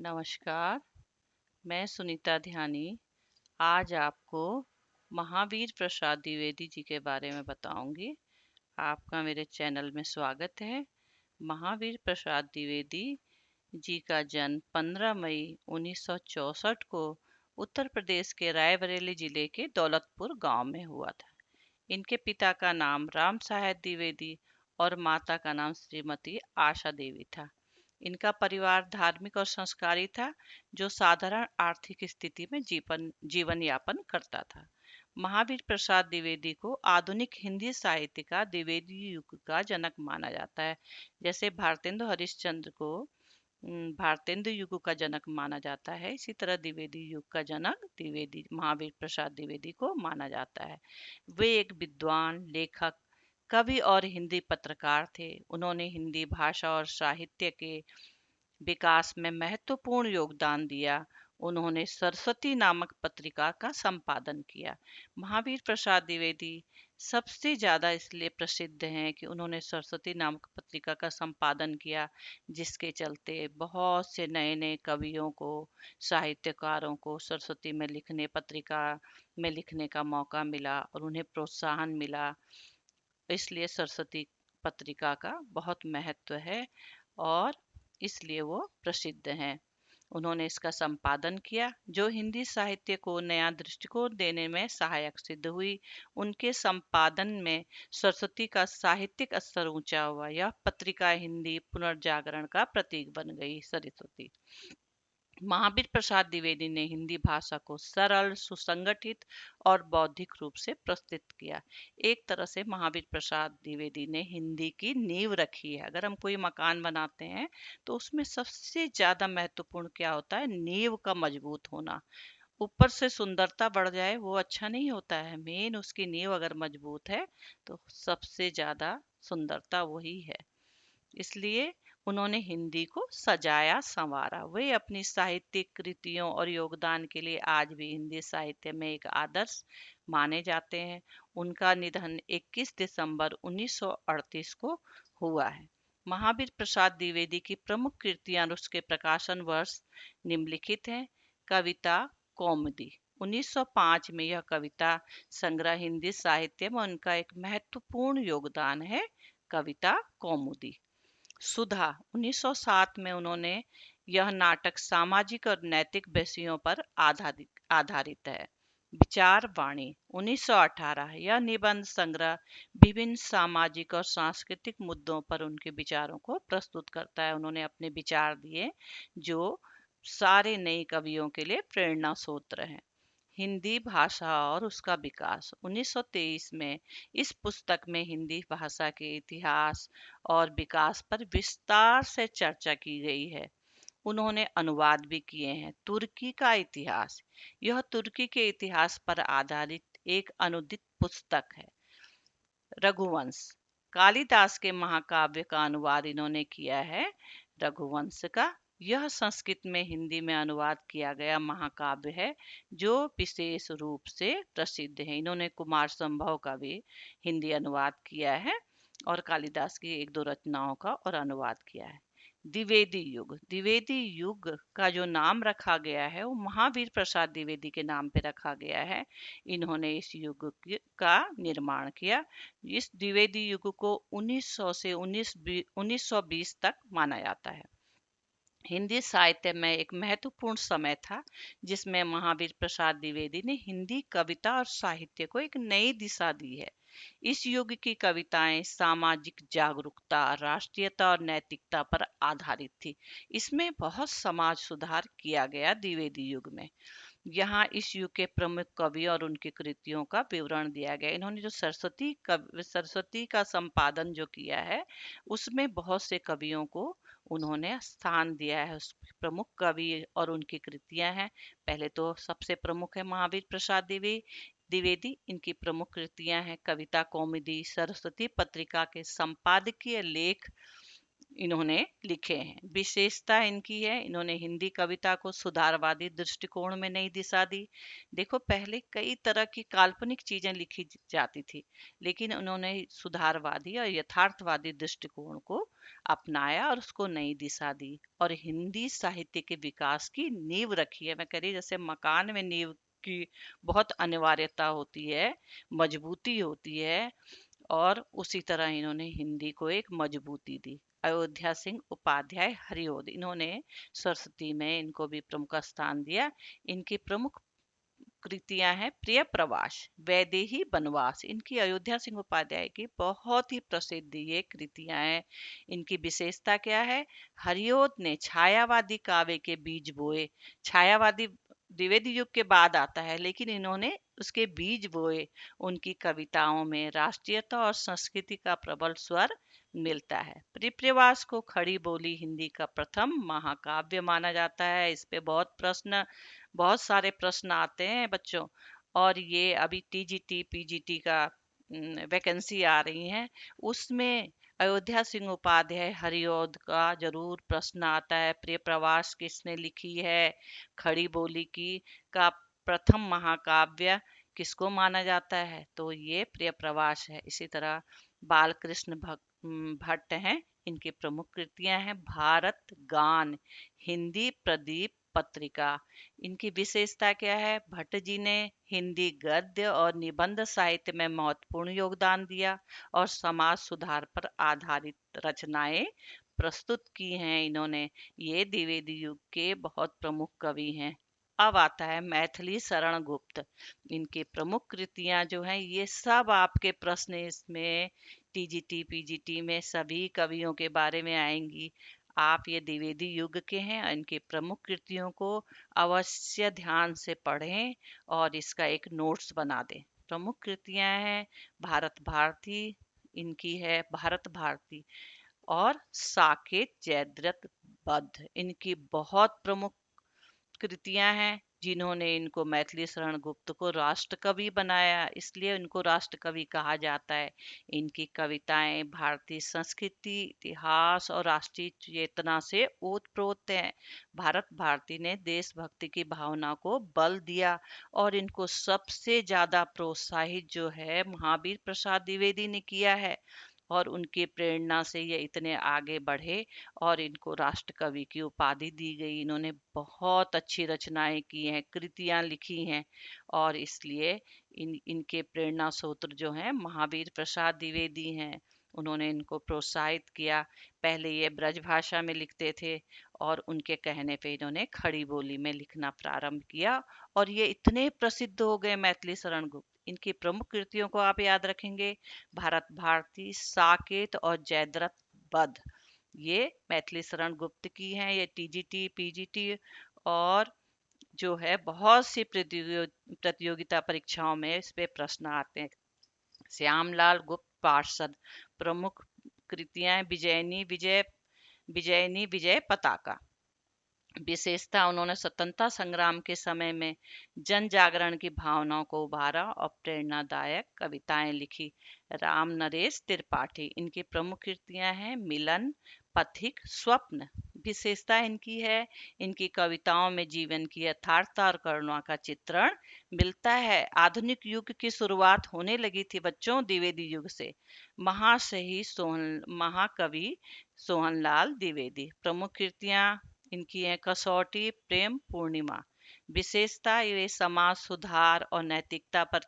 नमस्कार, मैं सुनीता ध्यानी आज आपको महावीर प्रसाद द्विवेदी जी के बारे में बताऊंगी। आपका मेरे चैनल में स्वागत है। महावीर प्रसाद द्विवेदी जी का जन्म 15 मई 1964 को उत्तर प्रदेश के रायबरेली जिले के दौलतपुर गांव में हुआ था। इनके पिता का नाम राम साहेब द्विवेदी और माता का नाम श्रीमती आशा देवी था। इनका परिवार धार्मिक और संस्कारी था, जो साधारण आर्थिक स्थिति में जीवन यापन करता था। महावीर प्रसाद द्विवेदी को आधुनिक हिंदी साहित्य का द्विवेदी युग का जनक माना जाता है। जैसे भारतेंदु हरिश्चंद्र को भारतेंदु युग का जनक माना जाता है, इसी तरह द्विवेदी युग का जनक द्विवेदी महावीर प्रसाद द्विवेदी को माना जाता है। वे एक विद्वान, लेखक, कवि और हिंदी पत्रकार थे। उन्होंने हिंदी भाषा और साहित्य के विकास में महत्वपूर्ण योगदान दिया। उन्होंने सरस्वती नामक पत्रिका का संपादन किया। महावीर प्रसाद द्विवेदी सबसे ज़्यादा इसलिए प्रसिद्ध हैं कि उन्होंने सरस्वती नामक पत्रिका का संपादन किया, जिसके चलते बहुत से नए नए कवियों को, साहित्यकारों को सरस्वती में लिखने, पत्रिका में लिखने का मौका मिला और उन्हें प्रोत्साहन मिला। इसलिए सरस्वती पत्रिका का बहुत महत्व है और इसलिए वो प्रसिद्ध हैं। उन्होंने इसका संपादन किया, जो हिंदी साहित्य को नया दृष्टिकोण देने में सहायक सिद्ध हुई। उनके संपादन में सरस्वती का साहित्यिक स्तर ऊंचा हुआ। यह पत्रिका हिंदी पुनर्जागरण का प्रतीक बन गई। सरस्वती महावीर प्रसाद द्विवेदी ने हिंदी भाषा को सरल, सुसंगठित और बौद्धिक रूप से प्रस्तुत किया। एक तरह से महावीर प्रसाद द्विवेदी ने हिंदी की नींव रखी है। अगर हम कोई मकान बनाते हैं तो उसमें सबसे ज्यादा महत्वपूर्ण क्या होता है? नींव का मजबूत होना। ऊपर से सुंदरता बढ़ जाए वो अच्छा नहीं होता है। मेन उसकी नींव अगर मजबूत है तो सबसे ज्यादा सुंदरता वही है। इसलिए उन्होंने हिंदी को सजाया संवारा। वे अपनी साहित्यिक कृतियों और योगदान के लिए आज भी हिंदी साहित्य में एक आदर्श माने जाते हैं। उनका निधन 21 दिसंबर 1938 को हुआ है। महावीर प्रसाद द्विवेदी की प्रमुख कृतियां और उसके प्रकाशन वर्ष निम्नलिखित हैं। कविता कौमुदी 1905 में, यह कविता संग्रह हिंदी साहित्य में उनका एक महत्वपूर्ण योगदान है। कविता कौमुदी। सुधा 1907 में, उन्होंने यह नाटक सामाजिक और नैतिक विषयों पर आधारित है। विचार वाणी 1918, यह निबंध संग्रह विभिन्न सामाजिक और सांस्कृतिक मुद्दों पर उनके विचारों को प्रस्तुत करता है। उन्होंने अपने विचार दिए जो सारे नए कवियों के लिए प्रेरणा स्रोत हैं। हिंदी भाषा और उसका विकास 1923 में, इस पुस्तक में हिंदी भाषा के इतिहास और विकास पर विस्तार से चर्चा की गई है। उन्होंने अनुवाद भी किए हैं। तुर्की का इतिहास, यह तुर्की के इतिहास पर आधारित एक अनुदित पुस्तक है। रघुवंश, कालिदास के महाकाव्य का अनुवाद इन्होंने किया है। रघुवंश का यह संस्कृत में हिंदी में अनुवाद किया गया महाकाव्य है, जो विशेष रूप से प्रसिद्ध है। इन्होंने कुमार संभव का भी हिंदी अनुवाद किया है और कालिदास की एक दो रचनाओं का और अनुवाद किया है। द्विवेदी युग का जो नाम रखा गया है वो महावीर प्रसाद द्विवेदी के नाम पे रखा गया है। इन्होंने इस युग का निर्माण किया। इस द्विवेदी युग को 1900 से 1920 तक माना जाता है। हिंदी साहित्य में एक महत्वपूर्ण समय था जिसमें महावीर प्रसाद द्विवेदी ने हिंदी कविता और साहित्य को एक नई दिशा दी है। इस युग की कविताएं सामाजिक जागरूकता, राष्ट्रीयता और नैतिकता पर आधारित थी। इसमें बहुत समाज सुधार किया गया द्विवेदी युग में। यहाँ इस युग के प्रमुख कवि और उनकी कृतियों का विवरण दिया गया। इन्होंने जो सरस्वती का संपादन जो किया है, उसमें बहुत से कवियों को उन्होंने स्थान दिया है। उस प्रमुख कवि और उनकी कृतियां हैं। पहले तो सबसे प्रमुख है महावीर प्रसाद द्विवेदी। इनकी प्रमुख कृतियां हैं कविता कौमुदी, सरस्वती पत्रिका के संपादकीय लेख इन्होंने लिखे हैं। विशेषता इनकी है, इन्होंने हिंदी कविता को सुधारवादी दृष्टिकोण में नई दिशा दी। देखो, पहले कई तरह की काल्पनिक चीजें लिखी जाती थी, लेकिन उन्होंने सुधारवादी और यथार्थवादी दृष्टिकोण को अपनाया और उसको नई दिशा दी और हिंदी साहित्य के विकास की नींव रखी है। मैं कह रही जैसे मकान में नींव की बहुत अनिवार्यता होती है, मजबूती होती है, और उसी तरह इन्होंने हिंदी को एक मजबूती दी। अयोध्या सिंह उपाध्याय हरिओद, इन्होंने सरस्वती में इनको भी प्रमुख स्थान दिया। इनकी प्रमुख कृतियां हैं प्रिय प्रवास, वैदेही वनवास। इनकी अयोध्या सिंह उपाध्याय की बहुत ही प्रसिद्ध ये कृतियां हैं। इनकी विशेषता क्या है? हरिओद ने छायावादी काव्य के बीज बोए। छायावादी द्विवेदी युग के बाद आता है, लेकिन इन्होंने उसके बीज बोए। उनकी कविताओं में राष्ट्रीयता और संस्कृति का प्रबल स्वर मिलता है। प्रियप्रवास को खड़ी बोली हिंदी का प्रथम महाकाव्य माना जाता है। इस पे बहुत सारे प्रश्न आते हैं बच्चों, और ये अभी टीजीटी पीजीटी का वैकेंसी आ रही है, उसमें अयोध्या सिंह उपाध्याय हरिऔध का जरूर प्रश्न आता है। प्रिय प्रवास किसने लिखी है? खड़ी बोली की का प्रथम महाकाव्य किसको माना जाता है? तो ये प्रिय प्रवास है। इसी तरह बालकृष्ण भट्ट हैं, इनकी प्रमुख कृतियां हैं भारत गान, हिंदी प्रदीप पत्रिका। इनकी विशेषता क्या है? भट्ट जी ने हिंदी गद्य और निबंध साहित्य में महत्वपूर्ण योगदान दिया और समाज सुधार पर आधारित रचनाएं प्रस्तुत की हैं इन्होंने। ये द्विवेदी युग के बहुत प्रमुख कवि हैं। अब आता है मैथिली शरण गुप्त। इनकी प्रमुख कृतियां जो हैं, ये सब आपके प्रश्न इसमें टीजीटी पीजीटी में सभी कवियों के बारे में आएंगी। आप ये द्विवेदी युग के हैं, इनकी प्रमुख कृतियों को अवश्य ध्यान से पढ़ें और इसका एक नोट्स बना दें। प्रमुख कृतियां हैं भारत भारती, इनकी है भारत भारती, और साकेत जयद्रथ बद्ध, इनकी बहुत प्रमुख कृतियां हैं, जिन्होंने इनको मैथिली शरण गुप्त को राष्ट्र कवि बनाया, इसलिए इनको राष्ट्र कवि कहा जाता है। इनकी कविताएं भारतीय संस्कृति, इतिहास और राष्ट्रीय चेतना से ओतप्रोत हैं। भारत भारती ने देशभक्ति की भावना को बल दिया और इनको सबसे ज्यादा प्रोत्साहित जो है महावीर प्रसाद द्विवेदी ने किया है, और उनकी प्रेरणा से ये इतने आगे बढ़े और इनको राष्ट्र कवि की उपाधि दी गई। इन्होंने बहुत अच्छी रचनाएं की हैं, कृतियां लिखी हैं, और इसलिए इनके प्रेरणा स्रोत जो हैं महावीर प्रसाद द्विवेदी हैं। उन्होंने इनको प्रोत्साहित किया। पहले ये ब्रज भाषा में लिखते थे, और उनके कहने पे इन्होंने खड़ी बोली में लिखना प्रारंभ किया, और ये इतने प्रसिद्ध हो गए मैथिली शरण गुप्त। इनकी प्रमुख कृतियों को आप याद रखेंगे, भारत भारती, साकेत और जयद्रथ बद्ध। ये मैथिली शरण गुप्त की हैं। ये टीजीटी पीजीटी और जो है बहुत सी प्रतियोगिता परीक्षाओं में इस पे प्रश्न आते हैं। श्यामलाल गुप्त पार्षद, प्रमुख कृतियां विजयनी विजय पताका। विशेषता, उन्होंने स्वतंत्रता संग्राम के समय में जन जागरण की भावनाओं को उभारा और प्रेरणादायक कविताएं लिखी। राम नरेश त्रिपाठी, इनकी प्रमुख कृतियां हैं मिलन, पथिक, स्वप्न। विशेषता इनकी है, इनकी कविताओं में जीवन की यथार्थता और करुणा का चित्रण मिलता है। आधुनिक युग की शुरुआत होने लगी थी बच्चों द्विवेदी युग से। महाकवि सोहनलाल द्विवेदी। प्रमुख कृतियां इनकी है कसौटी, प्रेम, पूर्णिमा। विशेषता, ये समाज सुधार और नैतिकता पर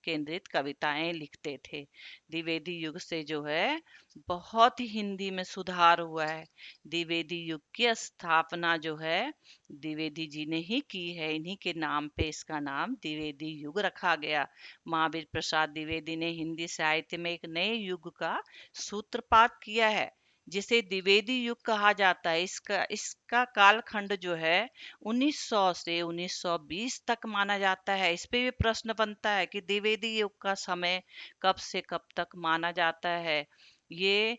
केंद्रित कविताएं लिखते थे। द्विवेदी युग से जो है बहुत ही हिंदी में सुधार हुआ है। द्विवेदी युग की स्थापना जो है द्विवेदी जी ने ही की है। इन्हीं के नाम पे इसका नाम द्विवेदी युग रखा गया। महावीर प्रसाद द्विवेदी ने हिंदी साहित्य में एक नए युग का सूत्रपात किया है, जिसे द्विवेदी युग कहा जाता है। इसका इसका कालखंड जो है 1900 से 1920 तक माना जाता है। इस पे भी प्रश्न बनता है कि द्विवेदी युग का समय कब से कब तक माना जाता है। ये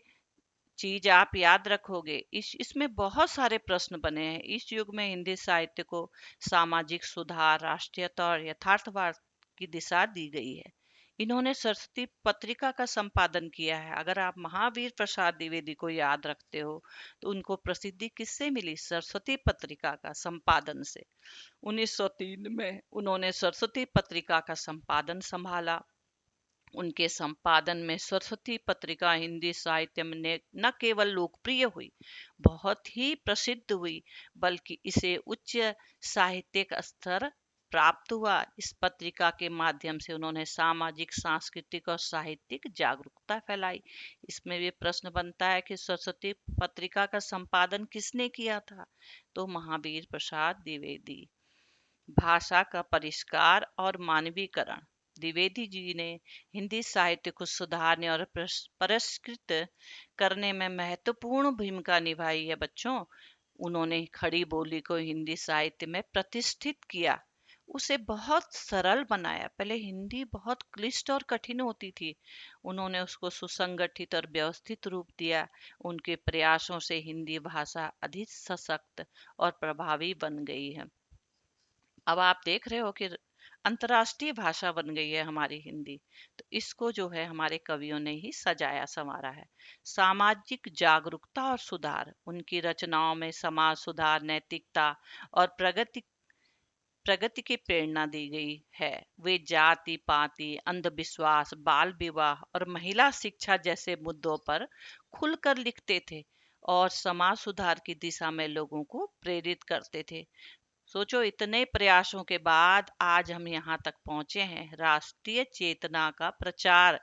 चीज आप याद रखोगे। इस इसमें बहुत सारे प्रश्न बने हैं। इस युग में हिंदी साहित्य को सामाजिक सुधार, राष्ट्रीयता और यथार्थवाद की दिशा दी गई है। इन्होंने सरस्वती पत्रिका का संपादन किया है। अगर आप महावीर प्रसाद द्विवेदी को याद रखते हो, तो उनको प्रसिद्धि किससे मिली? सरस्वती पत्रिका का संपादन से। 1903 में उन्होंने सरस्वती पत्रिका का संपादन संभाला। उनके संपादन में सरस्वती पत्रिका हिंदी साहित्य में न केवल लोकप्रिय हुई, बहुत ही प्रसिद्ध हुई, बल्कि इसे उच्च साहित्यिक स्तर प्राप्त हुआ। इस पत्रिका के माध्यम से उन्होंने सामाजिक, सांस्कृतिक और साहित्यिक जागरूकता फैलाई। इसमें भी प्रश्न बनता है कि सरस्वती पत्रिका का संपादन किसने किया था? तो महावीर प्रसाद द्विवेदी। भाषा का परिष्कार और मानवीकरण। द्विवेदी जी ने हिंदी साहित्य को सुधारने और परिष्कृत करने में महत्वपूर्ण भूमिका निभाई है बच्चों। उन्होंने खड़ी बोली को हिंदी साहित्य में प्रतिष्ठित किया, उसे बहुत सरल बनाया। पहले हिंदी बहुत क्लिष्ट और कठिन होती थी, उन्होंने उसको सुसंगठित और व्यवस्थित रूप दिया। उनके प्रयासों से हिंदी भाषा अधिक सशक्त और प्रभावी बन गई है। अब आप देख रहे हो कि अंतर्राष्ट्रीय भाषा बन गई है हमारी हिंदी। तो इसको जो है हमारे कवियों ने ही सजाया संवारा है। सामाजिक जागरूकता और सुधार। उनकी रचनाओं में समाज सुधार, नैतिकता और प्रगति प्रगति की प्रेरणा दी गई है। वे जाति पाति, अंधविश्वास, बाल विवाह और महिला शिक्षा जैसे मुद्दों पर खुलकर लिखते थे और समाज सुधार की दिशा में लोगों को प्रेरित करते थे। सोचो, इतने प्रयासों के बाद आज हम यहाँ तक पहुंचे हैं। राष्ट्रीय चेतना का प्रचार।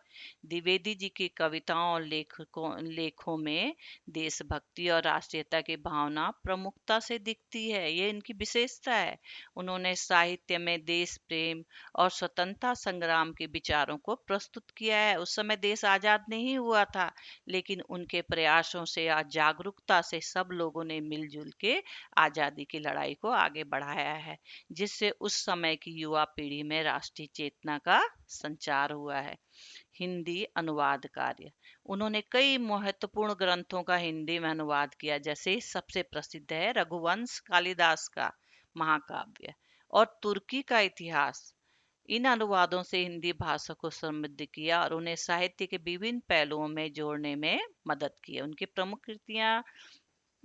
द्विवेदी जी की कविताओं और लेखों में देशभक्ति और राष्ट्रीयता की भावना प्रमुखता से दिखती है, ये इनकी विशेषता है। उन्होंने साहित्य में देश प्रेम और स्वतंत्रता संग्राम के विचारों को प्रस्तुत किया है। उस समय देश आजाद नहीं हुआ था, लेकिन उनके प्रयासों से या जागरूकता से सब लोगों ने मिलजुल के आजादी की लड़ाई को आगे बढ़ाया है, जिससे उस समय की युवा पीढ़ी में राष्ट्रीय चेतना का संचार हुआ है। हिंदी अनुवाद कार्य। उन्होंने कई महत्वपूर्ण ग्रंथों का हिंदी में अनुवाद किया, जैसे सबसे प्रसिद्ध है रघुवंश कालिदास का महाकाव्य और तुर्की का इतिहास। इन अनुवादों से हिंदी भाषा को समृद्ध किया और उन्हें साहित्य के विभिन्न पहलुओं में जोड़ने में मदद की। उनकी प्रमुख कृतियां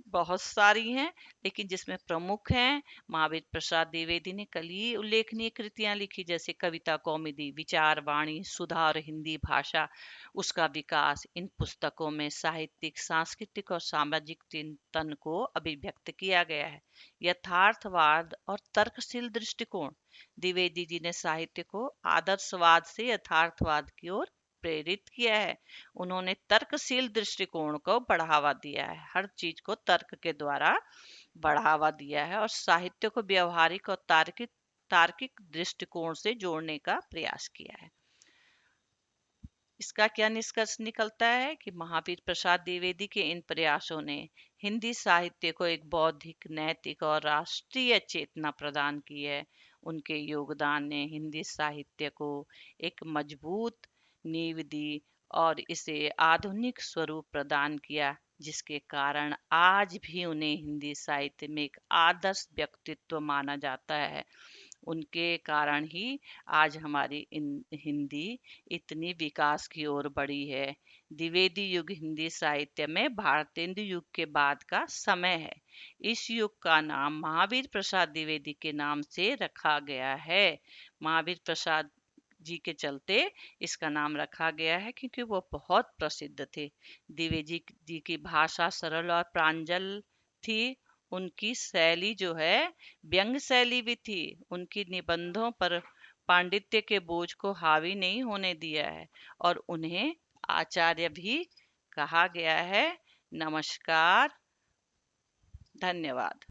बहुत सारी हैं, लेकिन जिसमें प्रमुख हैं, महावीर प्रसाद द्विवेदी ने कल ही उल्लेखनीय कृतियां लिखी, जैसे कविता कौमुदी, विचार वाणी, सुधा और हिंदी भाषा उसका विकास। इन पुस्तकों में साहित्यिक, सांस्कृतिक और सामाजिक चिंतन को अभिव्यक्त किया गया है। यथार्थवाद और तर्कशील दृष्टिकोण। द्विवेदी जी ने साहित्य को आदर्शवाद से यथार्थवाद की ओर प्रेरित किया है। उन्होंने तर्कशील दृष्टिकोण को बढ़ावा दिया है, हर चीज को तर्क के द्वारा बढ़ावा दिया है और साहित्य को व्यवहारिक और तार्किक तार्किक दृष्टिकोण से जोड़ने का प्रयास किया है। इसका क्या निष्कर्ष निकलता है कि महावीर प्रसाद द्विवेदी के इन प्रयासों ने हिंदी साहित्य को एक बौद्धिक, नैतिक और राष्ट्रीय चेतना प्रदान की है। उनके योगदान ने हिंदी साहित्य को एक मजबूत नींव दी और इसे आधुनिक स्वरूप प्रदान किया, जिसके कारण आज भी उन्हें हिंदी साहित्य में एक आदर्श व्यक्तित्व माना जाता है। उनके कारण ही आज हमारी हिंदी इतनी विकास की ओर बढ़ी है। द्विवेदी युग हिंदी साहित्य में भारतेंदु युग के बाद का समय है। इस युग का नाम महावीर प्रसाद द्विवेदी के नाम से रखा गया है। महावीर प्रसाद जी के चलते इसका नाम रखा गया है, क्योंकि वो बहुत प्रसिद्ध थे। द्विवेदी जी की भाषा सरल और प्रांजल थी। उनकी शैली जो है व्यंग शैली भी थी। उनकी निबंधों पर पांडित्य के बोझ को हावी नहीं होने दिया है और उन्हें आचार्य भी कहा गया है। नमस्कार, धन्यवाद।